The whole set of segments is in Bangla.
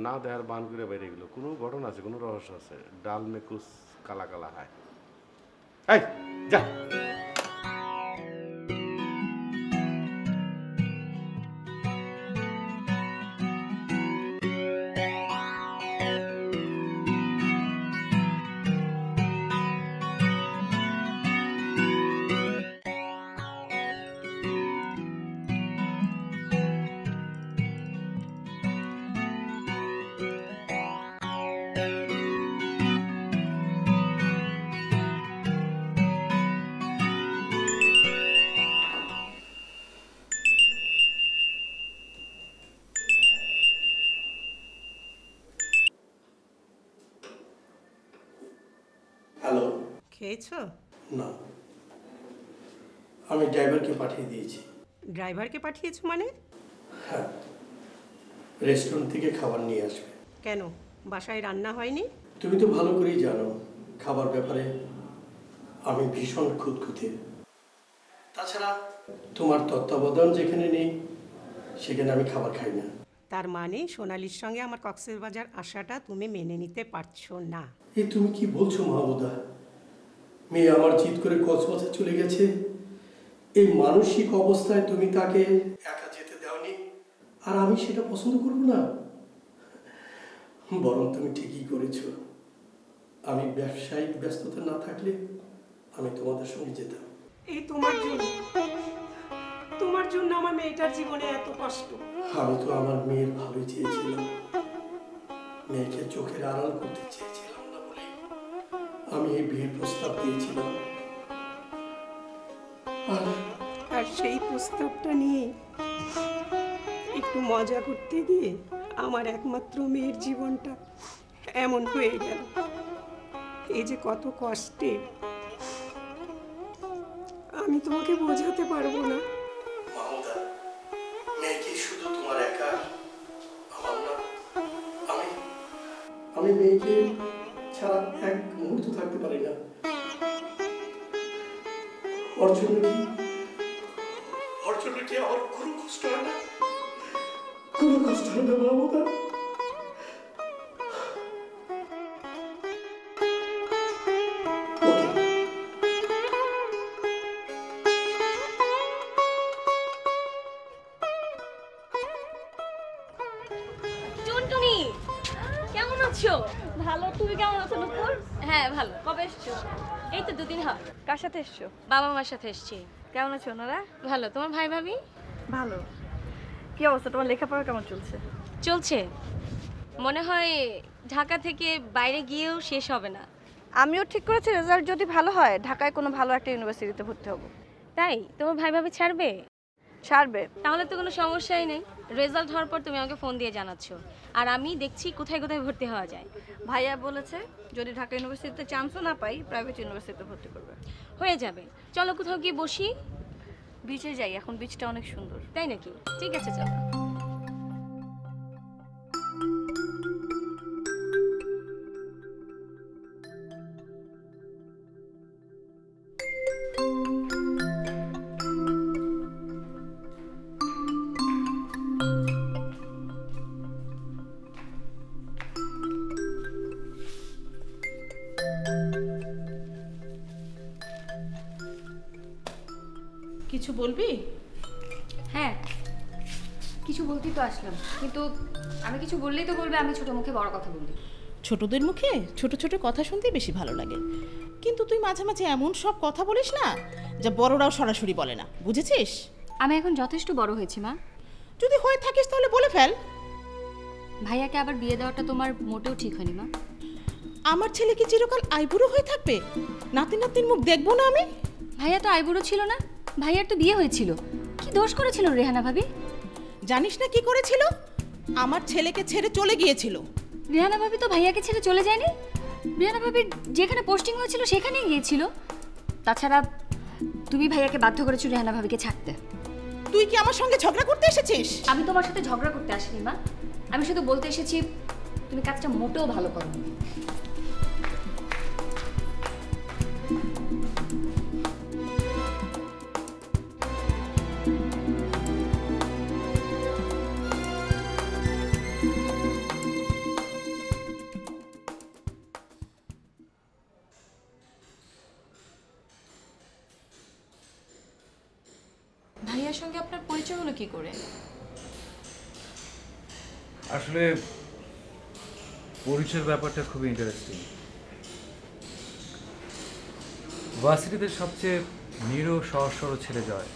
না দেখার বান করে বাইরে গেল। কোনো ঘটনা আছে, কোনো রহস্য আছে? ডাল মে কুছ কালা কালা হয়। এই যা। হ্যালো। খেয়েছো? না, আমি ড্রাইভারকে পাঠিয়ে দিয়েছি। ড্রাইভারকে পাঠিয়েছো মানে? হ্যাঁ, রেস্টুরেন্ট থেকে খাবার নিয়ে আসবে। কেন, বাসায় রান্না হয়নি? তুমি তো ভালো করেই জানো খাবার ব্যাপারে আমি ভীষণ খুঁতখুঁতে। তাছাড়া তোমার তত্ত্বাবধান যেখানে নেই সেখানে আমি খাবার খাই না। তার মানে সোনালির সঙ্গে আমার কক্সবাজার আসাটা তুমি মেনে নিতে পারছো না? এই তুমি কি বলছো মাহমুদা? মেয়ে আমার জিদ করে কক্সবাজার চলে গেছে, এই মানসিক অবস্থায় তুমি তাকে একা যেতে দাওনি, আর আমি সেটা পছন্দ করব না? বরং তুমি ঠিকই করেছো। আমি ব্যবসায়িক ব্যস্ততা না থাকলে আমি তোমাদের সঙ্গে যেতাম। এই তোমার জন্য আমার মেয়েটার জীবনে এত কষ্ট। আমি তো আমার মেয়ের ভালোই চেয়েছিলাম, মেয়েকে চোখের আড়াল করতে চেয়েছিলাম না বলে আমি এই বিয়ের প্রস্তাব দিয়েছিলাম। আর সেই প্রস্তাবটা নিয়ে একটু মজা করতে গিয়ে আমার একমাত্র মেয়ের জীবনটা এমন হয়ে গেল। এই যে কত কষ্টে, আমি তোমাকে বোঝাতে পারবো না। মাহমুদা, মেয়ে কি শুধু তোমার একা? আমার না। আমি মেয়েকে ছাড়া এক মুহূর্ত থাকতে পারি না। ওর জন্য কি আমার কোনো কষ্ট হয় না? কোনো কষ্ট হয় না মাহমুদা? টুনটুনি, কেমন আছো? ভালো, তুমি কেমন আছো নুপুর? হ্যাঁ ভালো। কবে এসছো? এই তো 2 দিন হয়। কার সাথে এসছো? বাবা মার সাথে এসেছি। কেমন আছো ওনারা? ভালো। তোমার ভাই ভাবি? ভালো। কি অবস্থা, তোমার লেখাপড়া কেমন চলছে? চলছে। মনে হয় ঢাকা থেকে বাইরে গিয়েও শেষ হবে না। আমিও ঠিক করেছি রেজাল্ট যদি ভালো হয় ঢাকায় কোনো ভালো একটা ইউনিভার্সিটিতে ভর্তি হব। তাই? তোমার ভাই ভাবি ছাড়বে? ছাড়বে। তাহলে তো কোনো সমস্যাই নেই। রেজাল্ট হওয়ার পর তুমি আমাকে ফোন দিয়ে জানাচ্ছ, আর আমি দেখছি কোথায় কোথায় ভর্তি হওয়া যায়। ভাইয়া বলেছে যদি ঢাকা ইউনিভার্সিটিতে চান্সও না পাই প্রাইভেট ইউনিভার্সিটিতে ভর্তি করবে। হয়ে যাবে। চলো কোথাও গিয়ে বসি। বিচে যাই, এখন বিচটা অনেক সুন্দর। তাই নাকি? ঠিক আছে চলো। কিছু বলবি? হ্যাঁ, কিছু বলতেই তো আসলাম, কিন্তু আমি কিছু বললেই তো বলবে আমি ছোট মুখে বড় কথা বলি। ছোটদের মুখে ছোট ছোট কথা শুনতেই বেশি ভালো লাগে, কিন্তু তুই মাঝে মাঝে এমন সব কথা বলিস না যা বড়রাও সরাসরি বলে না, বুঝেছিস? আমি এখন যথেষ্ট বড় হয়েছি মা। যদি হয়ে থাকিস তাহলে বলে ফেল। ভাইয়াকে আবার বিয়ে দেওয়াটা তোমার মোটেও ঠিক হয়নি মা। আমার ছেলে কি চিরকাল আইবুড়ো হয়ে থাকবে? নাতি নাতির মুখ দেখবো না আমি? ভাইয়া তো আইবুড়ো ছিল না, ভাইয়ার তো বিয়ে হয়েছিল। কি দোষ করেছিল রেহানা ভাবি? জানিস না কি করেছিল? আমার ছেলেকে ছেড়ে চলে গিয়েছিল। রেহানা ভাবি তো ভাইয়াকে ছেড়ে চলে যায়নি। রেহানা ভাবির যেখানে পোস্টিং হয়েছিল সেখানেই গিয়েছিল। তাছাড়া তুমি ভাইয়াকে বাধ্য করেছো রেহানা ভাবিকে ছাড়তে। তুই কি আমার সঙ্গে ঝগড়া করতে এসেছিস? আমি তোমার সাথে ঝগড়া করতে আসিনি মা, আমি শুধু বলতে এসেছি তুমি কাজটা মোটেও ভালো করোনি। ভাইয়ার সঙ্গে আপনার পরিচয় হলো কি করে? আসলে পরিচয়ের ব্যাপারটা খুবই ইন্টারেস্টিং। ভার্সিটিতে সবচেয়ে নিরীহ সহজ সরল ছেলে জয়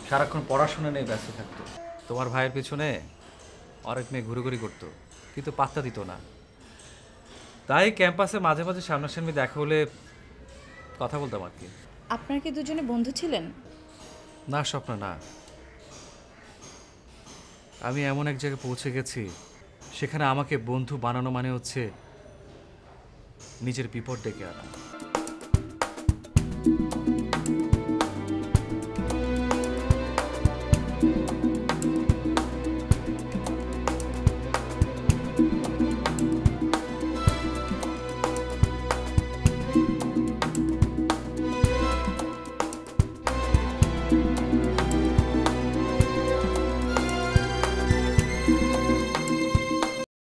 সারাক্ষণ পড়াশোনা নিয়ে ব্যস্ত থাকতো। তোমার ভাইয়ের পেছনে অনেক মেয়ে ঘুরোঘুরি করতো, কিন্তু পাত্তা দিত না। তাই ক্যাম্পাসে মাঝে মাঝে সামনাসামনি দেখা হলে কথা বলতাম আর কি। আপনার কি দুজনে বন্ধু ছিলেন? না স্বপ্ন, না। আমি এমন এক জায়গায় পৌঁছে গেছি সেখানে আমাকে বন্ধু বানানো মানে হচ্ছে নিজের বিপদ ডেকে আনা।